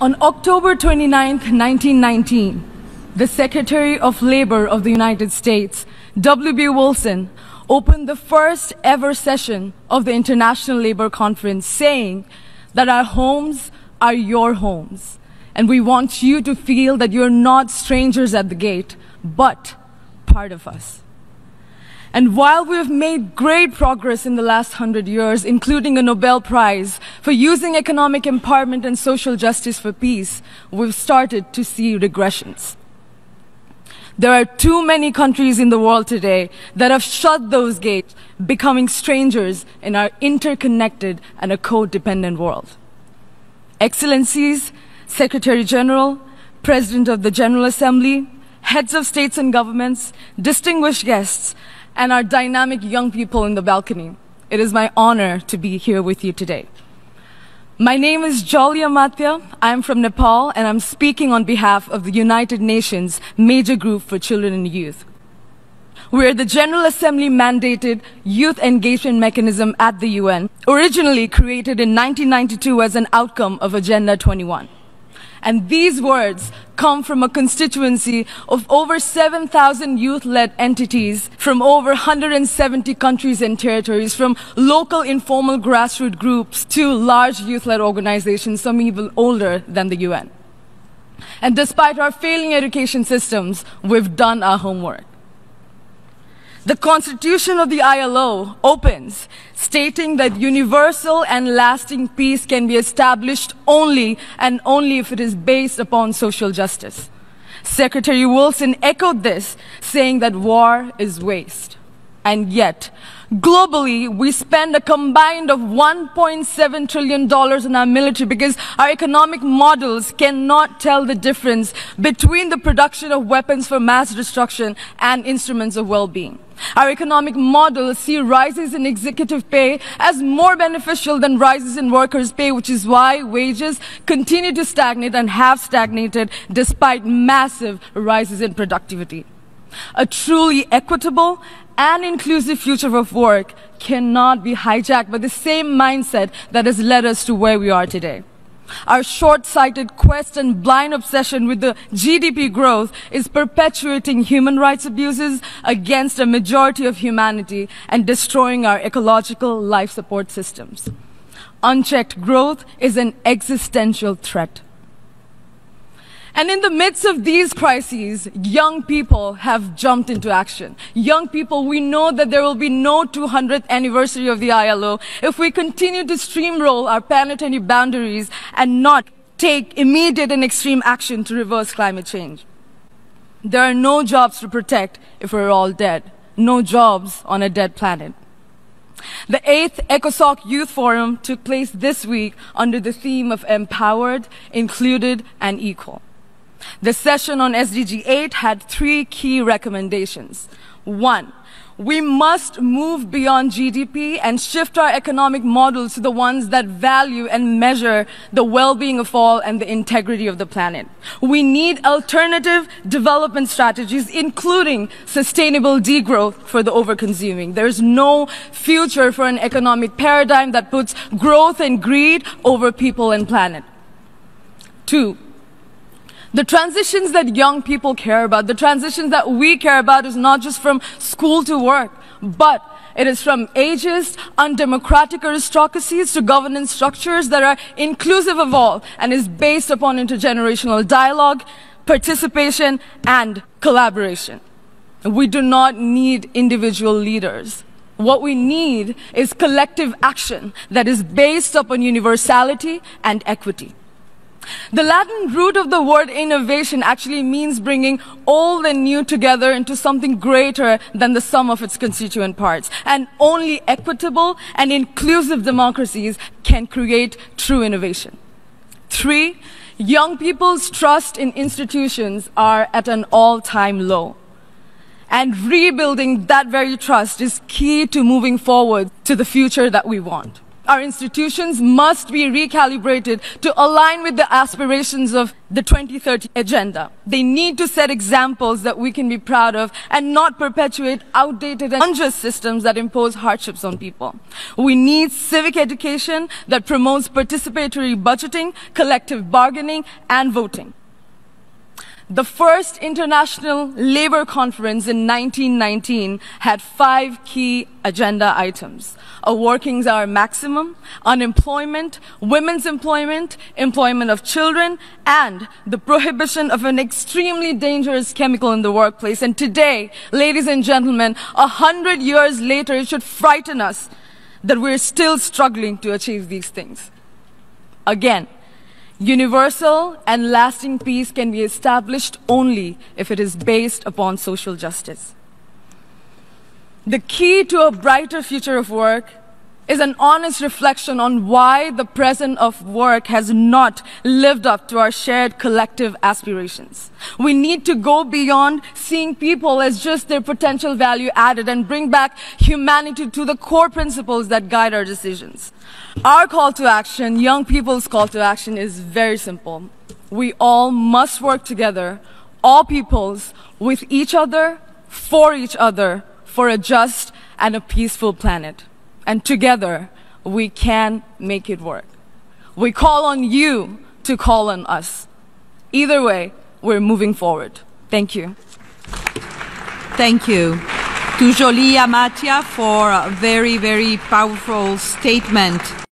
On October 29, 1919, the Secretary of Labor of the United States, W.B. Wilson, opened the first ever session of the International Labor Conference saying that our homes are your homes, and we want you to feel that you're not strangers at the gate, but part of us. And while we have made great progress in the last 100 years, including a Nobel Prize for using economic empowerment and social justice for peace, we've started to see regressions. There are too many countries in the world today that have shut those gates, becoming strangers in our interconnected and a codependent world. Excellencies, Secretary General, President of the General Assembly, heads of states and governments, distinguished guests, and our dynamic young people in the balcony, it is my honor to be here with you today. My name is Amatya. I'm from Nepal, and I'm speaking on behalf of the United Nations Major Group for Children and Youth. We are the General Assembly mandated youth engagement mechanism at the UN, originally created in 1992 as an outcome of Agenda 21. And these words come from a constituency of over 7,000 youth-led entities from over 170 countries and territories, from local informal grassroots groups to large youth-led organizations, some even older than the UN. And despite our failing education systems, we've done our homework. The Constitution of the ILO opens, stating that universal and lasting peace can be established only and only if it is based upon social justice. Secretary Wilson echoed this, saying that war is waste. And yet, globally, we spend a combined of $1.7 trillion in our military because our economic models cannot tell the difference between the production of weapons for mass destruction and instruments of well-being. Our economic models see rises in executive pay as more beneficial than rises in workers' pay, which is why wages continue to stagnate and have stagnated despite massive rises in productivity. A truly equitable and inclusive future of work cannot be hijacked by the same mindset that has led us to where we are today. Our short-sighted quest and blind obsession with the GDP growth is perpetuating human rights abuses against a majority of humanity and destroying our ecological life support systems. Unchecked growth is an existential threat. And in the midst of these crises, young people have jumped into action. Young people, we know that there will be no 200th anniversary of the ILO if we continue to steamroll our planetary boundaries and not take immediate and extreme action to reverse climate change. There are no jobs to protect if we're all dead. No jobs on a dead planet. The 8th ECOSOC Youth Forum took place this week under the theme of empowered, included, and equal. The session on SDG 8 had 3 key recommendations. 1, we must move beyond GDP and shift our economic models to the ones that value and measure the well-being of all and the integrity of the planet. We need alternative development strategies, including sustainable degrowth for the overconsuming. There's no future for an economic paradigm that puts growth and greed over people and planet. 2, the transitions that young people care about, the transitions that we care about is not just from school to work, but it is from ageist, undemocratic aristocracies to governance structures that are inclusive of all and is based upon intergenerational dialogue, participation, and collaboration. We do not need individual leaders. What we need is collective action that is based upon universality and equity. The Latin root of the word innovation actually means bringing old and new together into something greater than the sum of its constituent parts. And only equitable and inclusive democracies can create true innovation. 3, young people's trust in institutions are at an all-time low. And rebuilding that very trust is key to moving forward to the future that we want. Our institutions must be recalibrated to align with the aspirations of the 2030 agenda. They need to set examples that we can be proud of and not perpetuate outdated and unjust systems that impose hardships on people. We need civic education that promotes participatory budgeting, collective bargaining, and voting. The first International Labour Conference in 1919 had 5 key agenda items: a working hour maximum, unemployment, women's employment, employment of children, and the prohibition of an extremely dangerous chemical in the workplace. And today, ladies and gentlemen, 100 years later, it should frighten us that we're still struggling to achieve these things. Again, universal and lasting peace can be established only if it is based upon social justice. The key to a brighter future of work is an honest reflection on why the present of work has not lived up to our shared collective aspirations. We need to go beyond seeing people as just their potential value added and bring back humanity to the core principles that guide our decisions. Our call to action, young people's call to action, is very simple. We all must work together, all peoples, with each other, for a just and a peaceful planet. And together, we can make it work. We call on you to call on us. Either way, we're moving forward. Thank you. Thank you to Jolie Amatya for a very, very powerful statement.